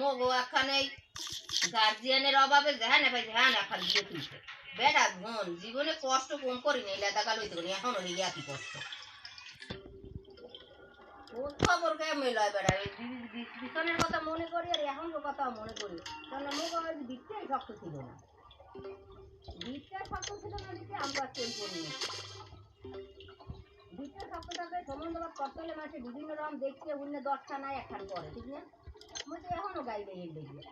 মগো একখানে গার্জিয়ানের অভাবে ধ্যান পাই ধ্যান এখন দিয়ে তুলছে বেটা ধন জীবনে কষ্ট কম করিনি লেদাকাল হইতে করি এখন হলে একই কষ্ট খবর কে মেলায় বেড়া বিছনের কথা মনে করি আর এখন কথা মনে করি কারণ মগো দিকটাই শক্ত ছিল না দিকটা শক্ত ছিল না দিকে আমরা কেউ করিনি দিকটা শক্ত থাকলে সম্বন্ধবাদ করতে হলে মাসে বিভিন্ন রকম দেখছে অন্য 10টা নাই একখান করে ঠিক না মই তো এখনো গাইলে এই দেখবে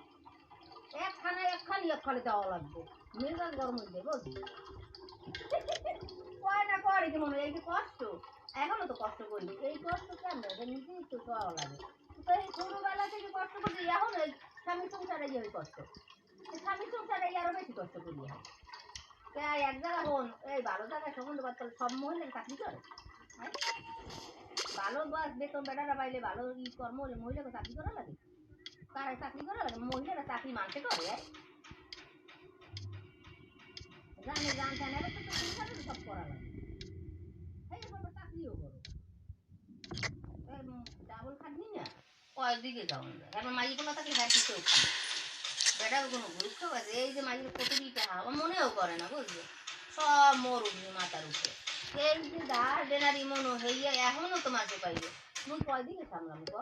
একখানে দেওয়া লাগবে মেজাজ গরম হয়ে যাবে বুঝলি কয় না করে কি মনে এই যে কষ্ট এখনো তো কষ্ট করি এই কষ্ট কেন নিজেই তো দেওয়া লাগে তো এই ছোটবেলা থেকে কষ্ট করছি এখন ওই স্বামী সংসারে যে ওই কষ্ট স্বামী সংসারে আরো বেশি কষ্ট করি হয় এক জায়গা হন এই ভালো জায়গায় সম্বন্ধ করতে সব মহিলার চাকরি করে ভালো বেতন বেটারা পাইলে ভালো কর্ম হলে মহিলাকে চাকরি করা লাগে কারা চাকরি করা লাগে মহিলারা চাকরি মানতে করে জানে জানতেন এবার তো সংসারে সব করা লাগে চাকরিও করো ডাবল খাটনি না কয়েকদিকে যাও এবার মাইগুলো থাকলে হ্যাঁ কেউ খাবে বেটার কোনো গুরুত্ব আছে এই যে মাইগুলো প্রতিদিনটা হাওয়া মনেও করে না বুঝলো সব মোর উঠবে মাথার উপরে এই যে দাঁড় ডেনারি মনো হইয়া এখনো তো মাঝে পাইবে মুই কয়দিকে সামলাম গো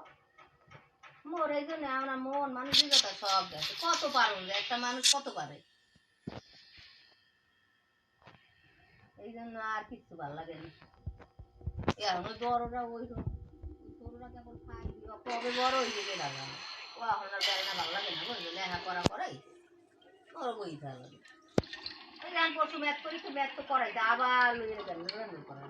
মোর এই জন্য আমরা মন মানসিকতা সব গেছে কত পারুন একটা মানুষ কত পারে এই জন্য আর কিচ্ছু ভালো লাগে না এখন ওই বড়রা ওই ছোটরা কেবল খাই কবে বড় হয়ে যেতে লাগলাম ও এখন আর বেড়ে না ভালো লাগে না বুঝলো লেখা করা করাই ওর বই ভালো লাগে এই গান পরশু ম্যাথ করি তো ম্যাথ তো করাই আবার লইয়ে গেল করা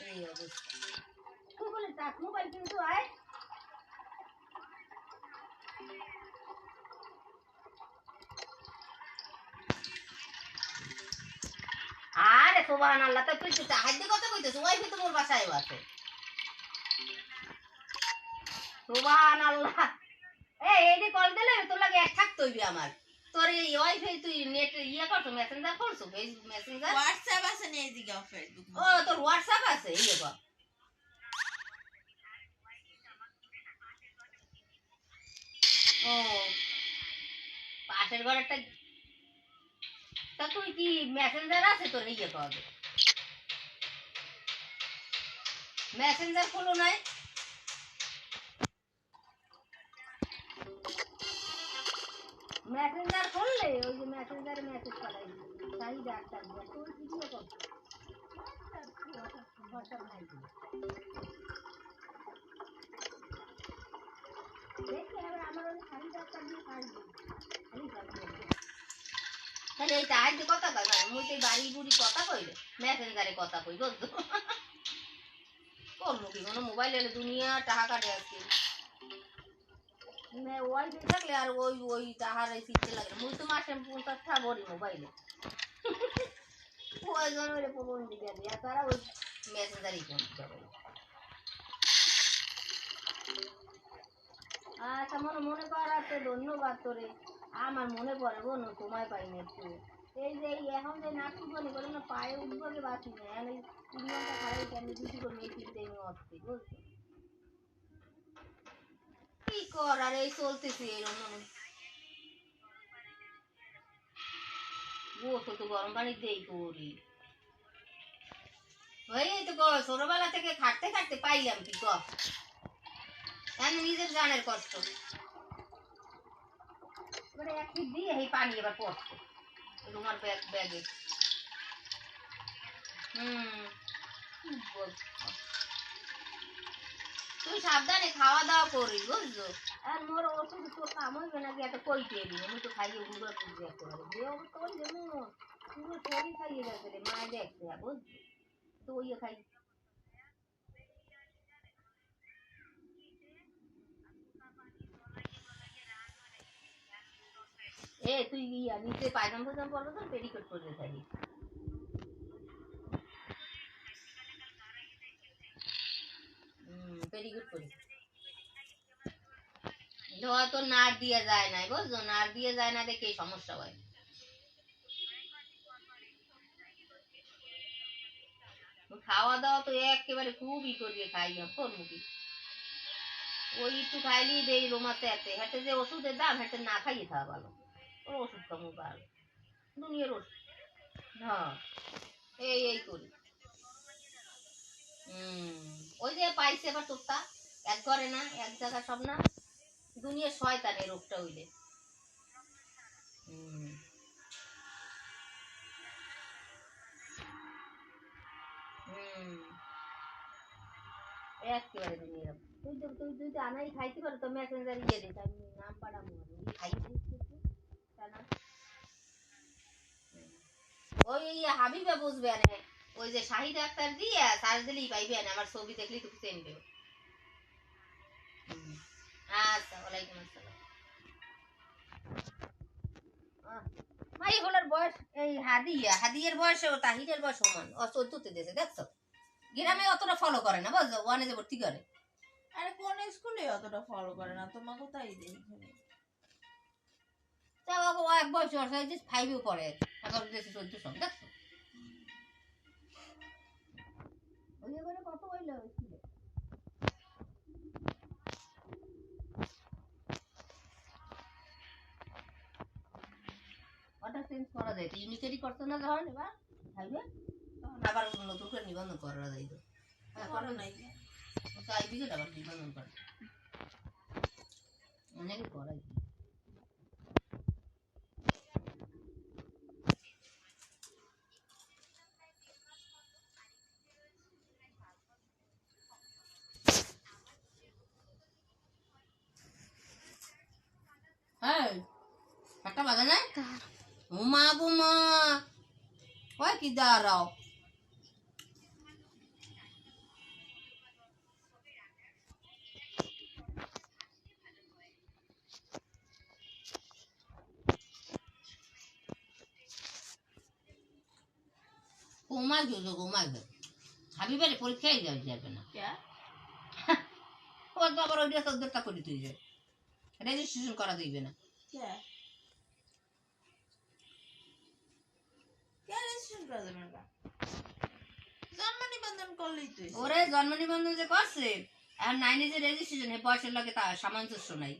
এই অবস্থা তুই বলে চাষ মোবাইল কিন্তু আয় আরে সুবহানাল্লাহ তো তুই হাইতে কথা কইতেছ ওয়াইফাই তো মোর বাসায় আছে সুবহানাল্লাহ এই যে কল দিলে তোর লাগে এক থাকতে হইবে আমার তোর এই ওয়াইফাই তুই নেট ইয়া করছো মেসেঞ্জার করছো ফেসবুক মেসেঞ্জার হোয়াটসঅ্যাপ আছে না এদিকে ফেসবুক ও তোর হোয়াটসঅ্যাপ আছে ইয়ে কর ও পাশের ঘর একটা তা তুই কি মেসেঞ্জার আছে তোর ইয়ে পাবে মেসেঞ্জার খোলো নাই মেসেঞ্জার খুললে ওই যে মেসেঞ্জারে মেসেজ পাঠাই তাই ডাক্তার তোর ভিডিও কর হোয়াটসঅ্যাপ নাই দেখি এবার আমার ওই শাড়ি ডাক্তার দিয়ে কাটবো তাহলে এই তাহার যে কথা কয় মুই তো বাড়ি বুড়ি কথা কইলে মেসেঞ্জারে কথা কই বুঝতো করলো কি কোনো মোবাইল এলে দুনিয়া টাকা কাটে আসছে ওয়াইফাই থাকলে আর ওই ওই টাহার শিখতে লাগে মুই তো মাসে 50 টাকা ভরি মোবাইলে ওই জন্য ওই প্রবণ দিকে দিয়া তারা ওই মেসেঞ্জারই করতে হবে আচ্ছা মনে করাতে ধন্যবাদ তোরে আমার মনে পড়ে বোন সময় পাইনি একটু এই যে এখন যে নাটক বলি বলে না পায়ে উঠবে বাঁচি না এখন এই 3 ঘন্টা খারাই কেন ডিউটি করে এই ফিরতে আসছি বুঝছি কি কর আর এই চলতেছে এরকম বসে তো গরম পানি দেই করি ওই তো ছোটবেলা থেকে খাটতে খাটতে পাইলাম কি কর আমি নিজের জানের কষ্ট এবারে এক ফিট দিয়ে এই পানি এবার পড়ছে তোমার ব্যাগে তুই সাবধানে খাওয়া দাওয়া করিস বুঝলো আর মোর ওষুধ তোর কাম হইবে নাকি এত কইতে এলি আমি তো খাইয়ে উড়ে বুঝে করে যে অবস্থা ওই যে পুরো শরীর খাইয়ে গেছে রে মায় দেখছে বুঝলি তো ওই খাই এ তুই ইয়া নিচে পায়জাম ফাজাম পরবে তো পেরিকোট পরে থাকি পেরিকোট পরে ধোয়া তো নাড় দিয়ে যায় না বুঝছো নাড় দিয়ে যায় না দেখে সমস্যা হয় খাওয়া দাওয়া তো একেবারে খুবই করিয়ে খাই করবো কি ওই একটু খাইলেই দেই রোমাতে এতে হাতে যে ওষুধের দাম হাতে না খাইয়ে খাওয়া ভালো ওর ওষুধ কমু ভালো দুনিয়ার ওষুধ হ্যাঁ এই করি ওই যে পাইছে আবার তোরটা এক ঘরে না এক জায়গা সব না দুনিয়ার শয়তান এই রোগটা হইলে একেবারে দুনিয়ার তুই তো আনাই খাইতে পারো তো মেসেঞ্জার ইয়ে দিস আমি নাম পাড়াবো খাইতে ওই হাবিবা বুঝবে না ওই যে শাহিদ আক্তার দিয়ে সার্চ দিলেই পাইবে না আমার ছবি দেখলেই তোকে চেনবে আচ্ছা ওয়ালাইকুম আসসালাম মাই হলার বয়স এই হাদিয়ের বয়সে ও তাহিরের বয়স সমান ও 14তে দিয়েছে দেখছো গ্রামে অতটা ফলো করে না বুঝছো ওয়ানে যে ভর্তি করে আরে কোন স্কুলে অতটা ফলো করে না তোমাকে তাই দেই তা ও এক বয়স হয়েছে 5এও পড়ে এখন দেশে 14 সম দেখছো ওই এবারে কত হইলো স্কুলে ওটা চেঞ্জ করা যায় ইউনিটারি করতে না যখন এবার খাইবে তখন আবার নতুন করে নিবন্ধন করা যায় তো করো নাই চাইবি আবার নিবন্ধন করে অনেকে করাই হ্যাঁ একটা বাজে নাই উমা গুমা ওই কি দাঁড়াও ঘুমাই হাবিবারে পরীক্ষায় যাবে না ও তো আবার ওইটা 14টা করে তুই যায় রেজিস্ট্রেশন করা দিবে না জন্ম নিবন্ধন করলেই তুই ওরে জন্ম নিবন্ধন যে করছে আর 9 যে রেজিস্ট্রেশন এই বয়সের লাগে তা সামঞ্জস্য নাই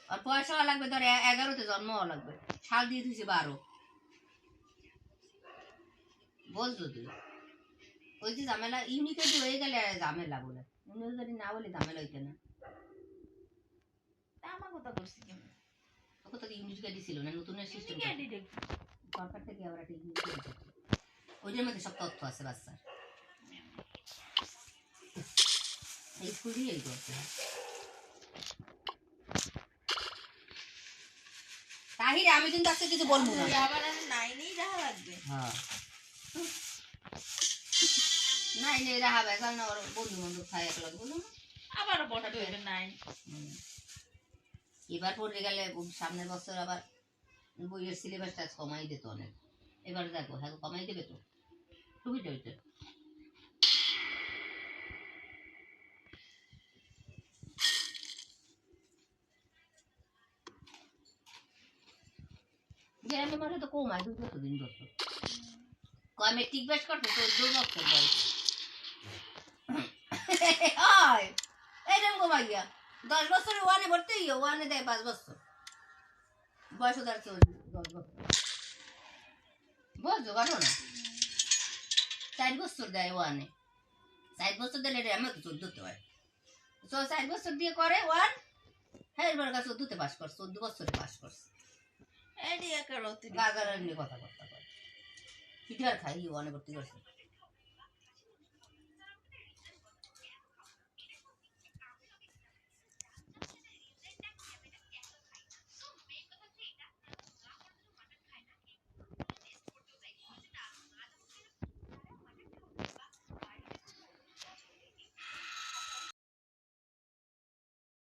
আর পয়সা লাগবে ধর 11তে জন্ম লাগবে সাল দিয়ে দিয়েছে 12 বলতো তুই ওই যে ঝামেলা ইউনিকেটি হয়ে গেলে ঝামেলা বলে ইউনিকেটি না বলে ঝামেলা হইতে না আমার কথা করছি কেমন ওকে তো ইউনিকেটি ছিল না নতুন সিস্টেম সরকার থেকে আবার একটা ইউনিকেটি ওইটার মধ্যে সব তথ্য আছে বাচ্চার এই স্কুল দিয়ে এই করতে তাহিরে আমি কিন্তু আজকে কিছু বলবো না আবার 9এই রাখা লাগবে হ্যাঁ 9 রাখা হবে কারণ ওর বন্ধু বান্ধব খাই এক লাগবে না আবার বড় হবে 9 এবার পড়ে গেলে সামনের বছর আবার বইয়ের সিলেবাসটা কমাই দিত অনেক এবার দেখো হ্যাঁ কমাই দেবে তো সুবিধা হইতে গ্রামের মানুষ তো কমায় 2 বছর 3 বছর কয় মেট্রিক পাস করতে 14 বছর বয়স হয় এইরকম কমাই গিয়া 10 বছরে ওয়ানে ভর্তি ওয়ানে দেয় 5 বছর বয়স তার 10 বছর বুঝছো কারণ না 4 বছর দেয় ওয়ানে 4 বছর দিলে আমার তো 14তে হয় 4 বছর দিয়ে করে ওয়ান হ্যাঁ এবার 14তে পাস করছে 14 বছরে পাস করছে এডি একার অতিরিক্ত গাগার নিয়ে কথা করে পিঠার খাই ওয়ানে ভর্তি করছে